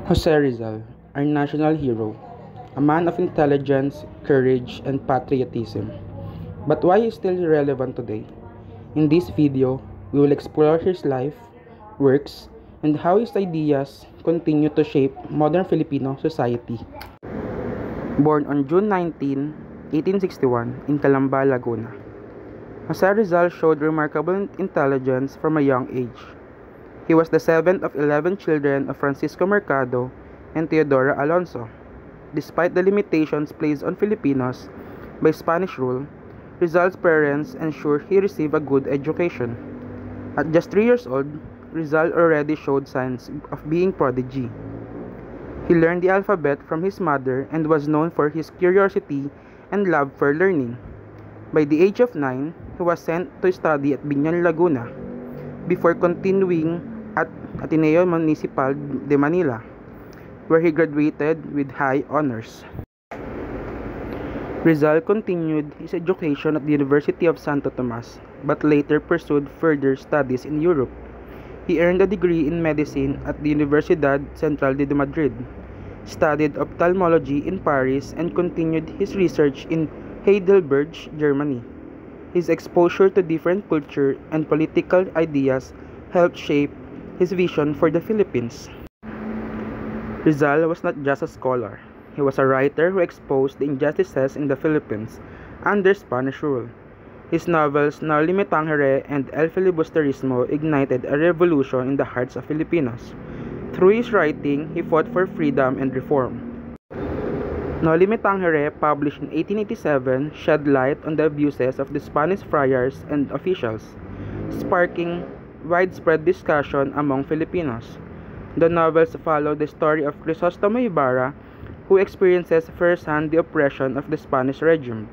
Jose Rizal, our national hero, a man of intelligence, courage, and patriotism. But why is still relevant today? In this video, we will explore his life, works, and how his ideas continue to shape modern Filipino society. Born on June 19, 1861 in Calamba, Laguna, Jose Rizal showed remarkable intelligence from a young age. He was the seventh of 11 children of Francisco Mercado and Teodora Alonso. Despite the limitations placed on Filipinos by Spanish rule, Rizal's parents ensured he receive a good education. At just 3 years old, Rizal already showed signs of being prodigy. He learned the alphabet from his mother and was known for his curiosity and love for learning. By the age of 9, he was sent to study at Biñan, Laguna, before continuing at Ateneo Municipal de Manila, where he graduated with high honors. Rizal continued his education at the University of Santo Tomas, but later pursued further studies in Europe. He earned a degree in medicine at the Universidad Central de Madrid, studied ophthalmology in Paris, and continued his research in Heidelberg, Germany. His exposure to different culture and political ideas helped shape his vision for the Philippines. Rizal was not just a scholar. He was a writer who exposed the injustices in the Philippines under Spanish rule. His novels Noli Me Tangere and El Filibusterismo ignited a revolution in the hearts of Filipinos. Through his writing, he fought for freedom and reform. Noli Me Tangere, published in 1887, shed light on the abuses of the Spanish friars and officials, sparking widespread discussion among Filipinos. The novels follow the story of Crisostomo Ibarra, who experiences firsthand the oppression of the Spanish regime.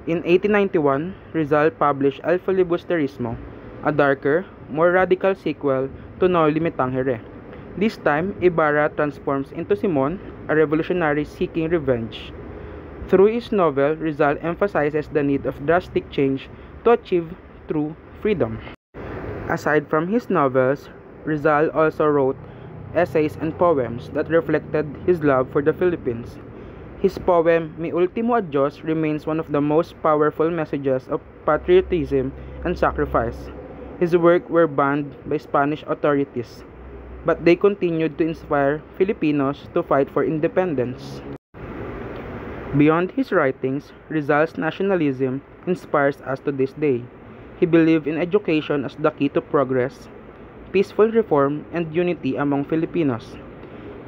In 1891, Rizal published El Filibusterismo, a darker, more radical sequel to Noli Me Tangere. This time, Ibarra transforms into Simon, a revolutionary seeking revenge. Through his novel, Rizal emphasizes the need of drastic change to achieve true freedom. Aside from his novels, Rizal also wrote essays and poems that reflected his love for the Philippines. His poem, Mi Ultimo Adios, remains one of the most powerful messages of patriotism and sacrifice. His work were banned by Spanish authorities, but they continued to inspire Filipinos to fight for independence. Beyond his writings, Rizal's nationalism inspires us to this day. He believed in education as the key to progress, peaceful reform, and unity among Filipinos.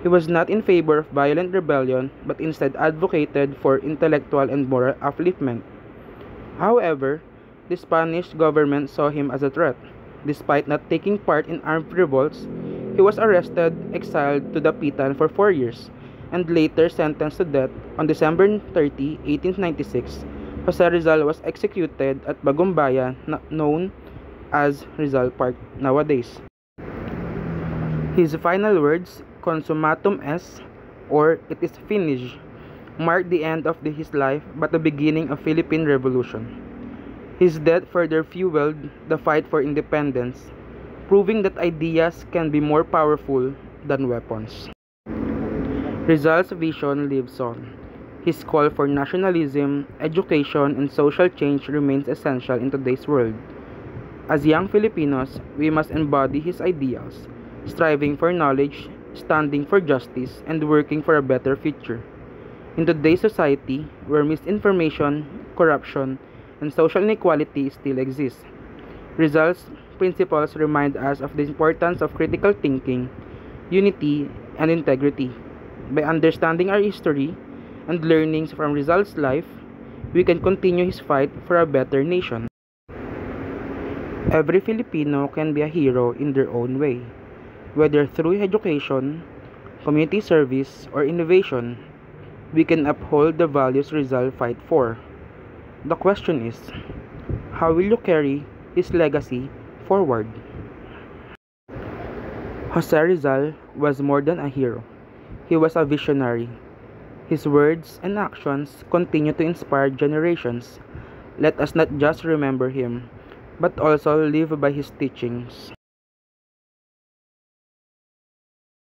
He was not in favor of violent rebellion, but instead advocated for intellectual and moral upliftment. However, the Spanish government saw him as a threat. Despite not taking part in armed revolts, he was arrested, exiled to Dapitan for 4 years, and later sentenced to death on December 30, 1896. Jose Rizal was executed at Bagumbayan, known as Rizal Park nowadays. His final words, "Consummatum est," or "it is finished," marked the end of his life but the beginning of Philippine Revolution. His death further fueled the fight for independence, proving that ideas can be more powerful than weapons. Rizal's vision lives on. His call for nationalism, education, and social change remains essential in today's world. As young Filipinos, we must embody his ideals, striving for knowledge, standing for justice, and working for a better future. In today's society, where misinformation, corruption, and social inequality still exist, Rizal's principles remind us of the importance of critical thinking, unity, and integrity. By understanding our history and learnings from Rizal's life, we can continue his fight for a better nation. Every Filipino can be a hero in their own way, whether through education, community service, or innovation. We can uphold the values Rizal fight for. The question is, how will you carry his legacy forward? Jose Rizal was more than a hero. He was a visionary. His words and actions continue to inspire generations. Let us not just remember him, but also live by his teachings.